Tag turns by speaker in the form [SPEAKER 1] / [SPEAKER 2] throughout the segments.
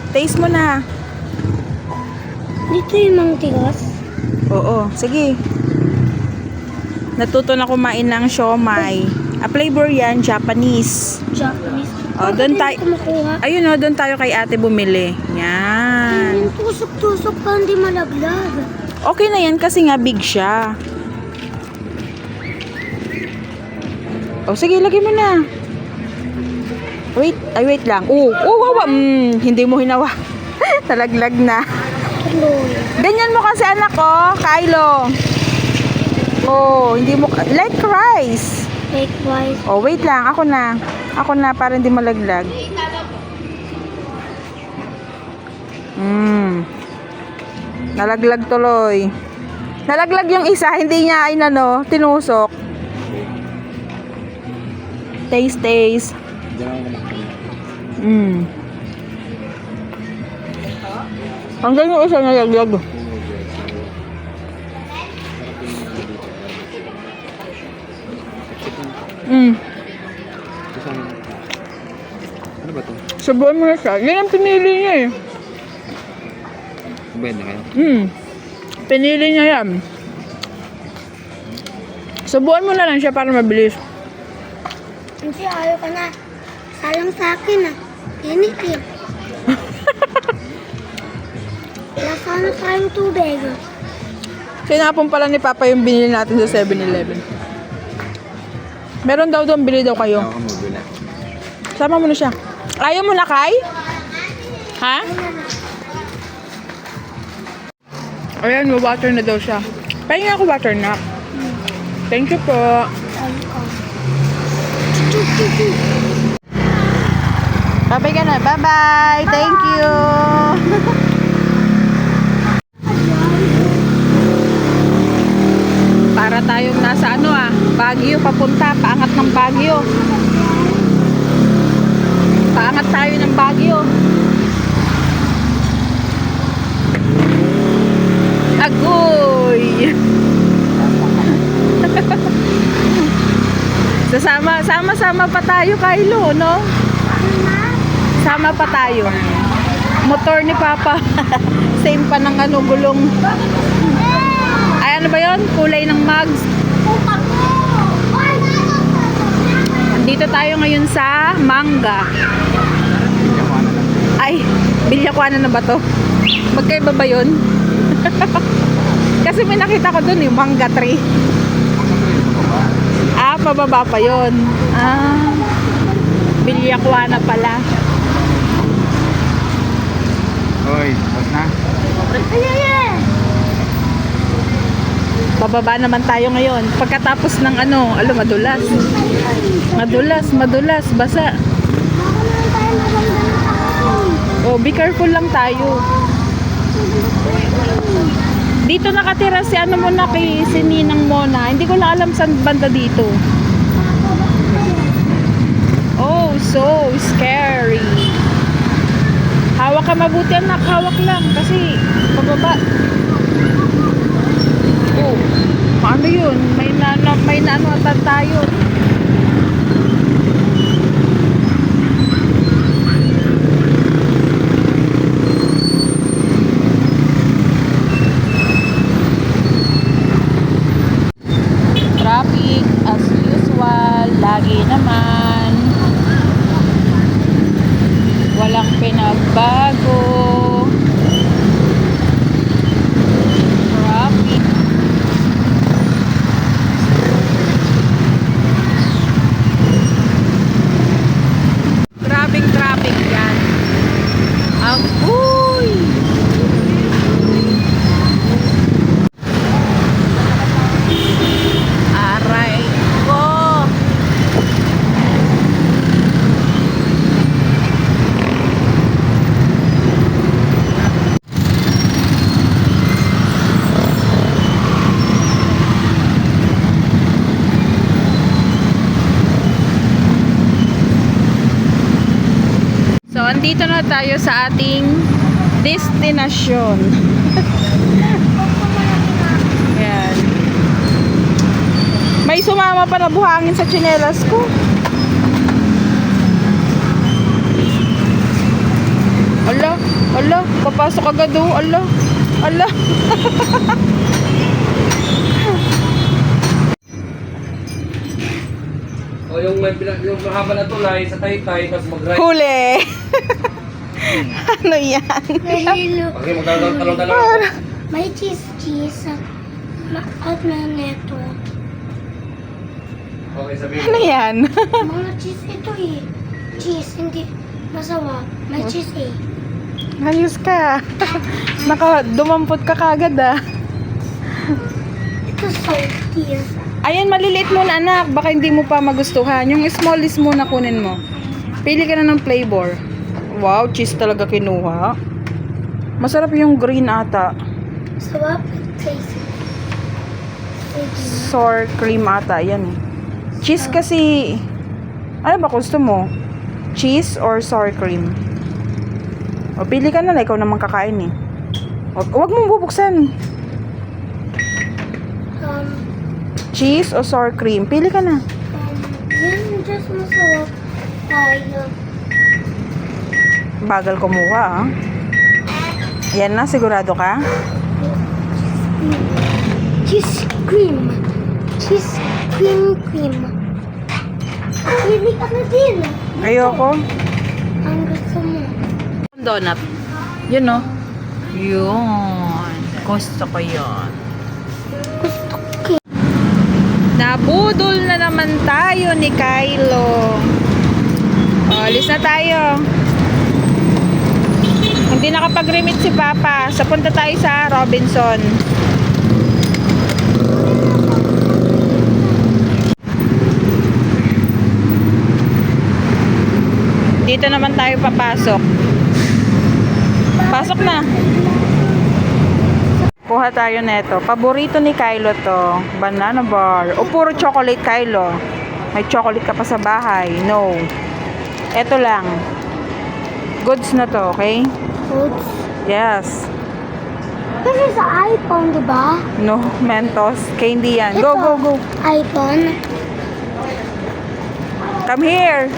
[SPEAKER 1] Taste mo na.
[SPEAKER 2] Dito yung mga tigas.
[SPEAKER 1] Oo, sige. Natuto na kumain ng siomay. Flavor yan, Japanese.
[SPEAKER 2] Japanese.
[SPEAKER 1] Oh, doon tayo.
[SPEAKER 2] Kumukuha.
[SPEAKER 1] Ayun oh, doon tayo kay ate bumili. Yan.
[SPEAKER 2] Yung tusok-tusok pa, hindi malaglag.
[SPEAKER 1] Okay na yan kasi nga big siya. Oh, sige, lagay mo na. Wait lang. Hindi mo hinawa. Talaglag na.
[SPEAKER 2] Tuloy.
[SPEAKER 1] Ganyan mo kasi anak ko, Kylo. Oh, hindi mo like rice.
[SPEAKER 2] Fake rice.
[SPEAKER 1] Oh, wait lang. Ako na para hindi malaglag. Nalaglag tuloy. Nalaglag yung isa, hindi niya tinusok. Taste. Hanggang yung isa nalaglag.
[SPEAKER 3] Ano ba to?
[SPEAKER 1] Subuan mo na siya. Yan ang pinili niya eh.
[SPEAKER 3] Bayad na kayo?
[SPEAKER 1] Pinili niya yan. Subuan mo na lang siya para mabilis.
[SPEAKER 2] Hindi, ayaw ka na. Salang sa akin ah. Init eh. Lasa na tayong tubig.
[SPEAKER 1] Sinapon pala ni Papa yung binili natin sa 7-Eleven. Meron daw doon, bili daw kayo.
[SPEAKER 3] Ako mabila.
[SPEAKER 1] Sama mo na siya. Ayaw mo na, Kai? Ha? Ayan, water na daw siya. Pahinga ako water na. Thank you po.
[SPEAKER 2] Ayaw ka.
[SPEAKER 1] Bye-bye ka na. Bye-bye. Thank you. Para tayong nasa Baguio papunta. Paangat ng Baguio. Paangat tayo ng Baguio. Agoy! Sama pa tayo, Kylo, no? Sama pa tayo. Motor ni Papa. Same pa ng gulong. Ay, ano ba yun? Kulay ng mugs. Dito tayo ngayon sa Mangga. Ay, Bilyakuana na ba to? Magkaiba ba yun? Kasi may nakita ko dun yung Mangga tree. Pababa pa yun. Bilyakuana pala.
[SPEAKER 3] Hoy, tapos na?
[SPEAKER 1] Pababa naman tayo ngayon. Pagkatapos ng madulas. Madulas, basa. Oh, be careful lang tayo. Dito nakatira si si Ninang Mona. Hindi ko lang alam saan banda dito. Oh, so scary. Hawak ka mabuti anak, hawak lang kasi pababa. Oh, paano yun? May naanotan tayo. Traffic as usual, lagi naman. Walang pinagbago. Traffic. Grabing traffic yan. Uy! Aray ko! So, andito na tayo sa ating destinasyon. Ayan. May sumama pa na buhangin sa tsinelas ko. Ala, Ala, papasok agad oh. Ala. Ala.
[SPEAKER 4] O yung yung mahaba na tulay sa taytay, tapos mag-right.
[SPEAKER 1] Huli. Ano yan?
[SPEAKER 2] Nahilo.
[SPEAKER 4] Okay, magtalong-talong.
[SPEAKER 2] May cheese. At na neto.
[SPEAKER 4] Okay, sabihin
[SPEAKER 1] Ano yan?
[SPEAKER 2] Mga cheese ito eh. Cheese, hindi masawa. May cheese eh.
[SPEAKER 1] Ayos ka. Dumampot ka kagad ah.
[SPEAKER 2] Ito salty.
[SPEAKER 1] Ayan, maliliit muna anak. Baka hindi mo pa magustuhan. Yung smallest muna kunin mo. Pili ka na ng flavor. Wow, cheese talaga kinuha. Masarap yung green ata.
[SPEAKER 2] Sarap. Tasty.
[SPEAKER 1] Sour cream ata. Yan eh. Cheese kasi... Ano ba gusto mo? Cheese or sour cream? O, pili ka na lang. Ikaw naman kakain eh. Huwag mong bubuksan. Cheese o sour cream? Pili ka na.
[SPEAKER 2] Yan just masarap. Tayo.
[SPEAKER 1] Bagal kumuha ah. Yan na, sigurado ka?
[SPEAKER 2] Cheese cream. Cheese cream. Pili ka na din.
[SPEAKER 1] Ayoko.
[SPEAKER 2] Ang gusto mo.
[SPEAKER 1] Donut. Yun no? Yun. Gusto ko yun.
[SPEAKER 2] Gusto ko.
[SPEAKER 1] Nabudol na naman tayo ni Kylo. O, alis na tayo. Hindi nakapag-remit si Papa. So, punta tayo sa Robinson. Dito naman tayo papasok. Pasok na. Kuha tayo neto. Paborito ni Kylo to. Banana bar. O puro chocolate, Kylo. May chocolate ka pa sa bahay. No. Eto lang. Goods na to, okay?
[SPEAKER 2] Foods.
[SPEAKER 1] Yes.
[SPEAKER 2] Kasi sa iPhone, di ba?
[SPEAKER 1] No, Mentos. Candy yan. Go, go, go.
[SPEAKER 2] iPhone.
[SPEAKER 1] Come here.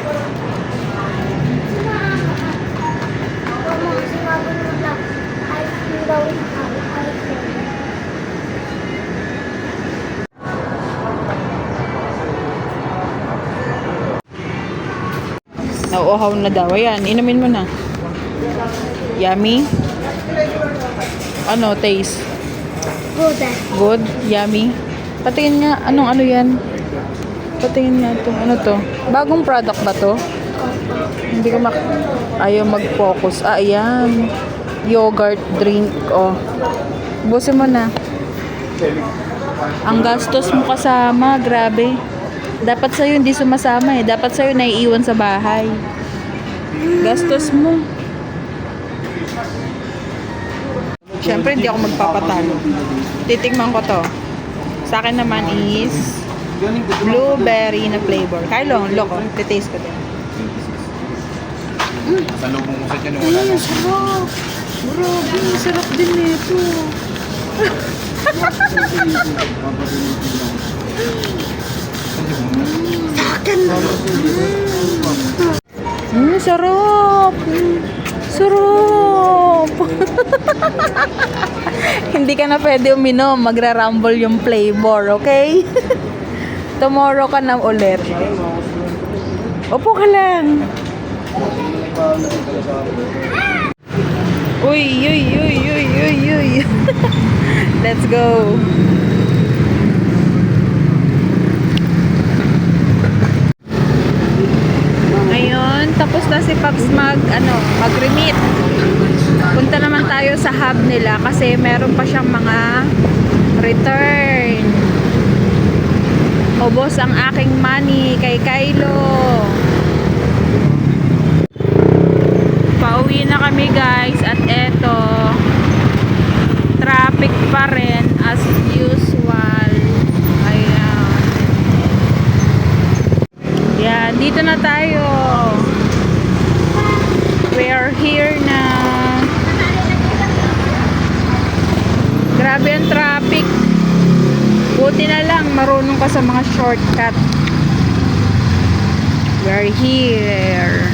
[SPEAKER 2] Sinabi mo lang, iPhone daw yung iPhone.
[SPEAKER 1] Nauuhaw na daw. Ayan, inumin mo na. Yummy. Ano, taste?
[SPEAKER 2] Good.
[SPEAKER 1] Good? Yummy? Patingin nga. Anong ano yan? Patingin nga to. Ano to? Bagong product ba to? Hindi ko ayaw mag-focus. Ah, ayan. Yogurt drink. Oh. Busin mo na. Ang gastos mo kasama. Grabe. Dapat sa'yo hindi sumasama eh. Dapat sa'yo naiiwan sa bahay. Gastos mo. Siyempre, hindi ako magpapatalo. Titikman ko to. Sa akin naman is blueberry na flavor. Kylo, loko. Titaste ko din.
[SPEAKER 3] Sa lubong mo sa dyan, wala na.
[SPEAKER 1] Sarap. Grabe, sarap din nito. Sarap. Sarap. Hindi ka na pwede uminom. Magra-rumble yung flavor, okay? Tomorrow ka na ulit. Upo ka lang. Uy, uy, uy, uy, uy, uy. Let's go. Ngayon, tapos na si Pops mag-remit. Punta naman tayo sa hub nila kasi meron pa siyang mga return. Ubos ang aking money kay Kylo. Pauwi na kami guys at eto traffic pa rin as usual. Ayan. Yan, dito na tayo. We are here na. Grabe ang traffic. Buti na lang marunong ka sa mga shortcut. We are here.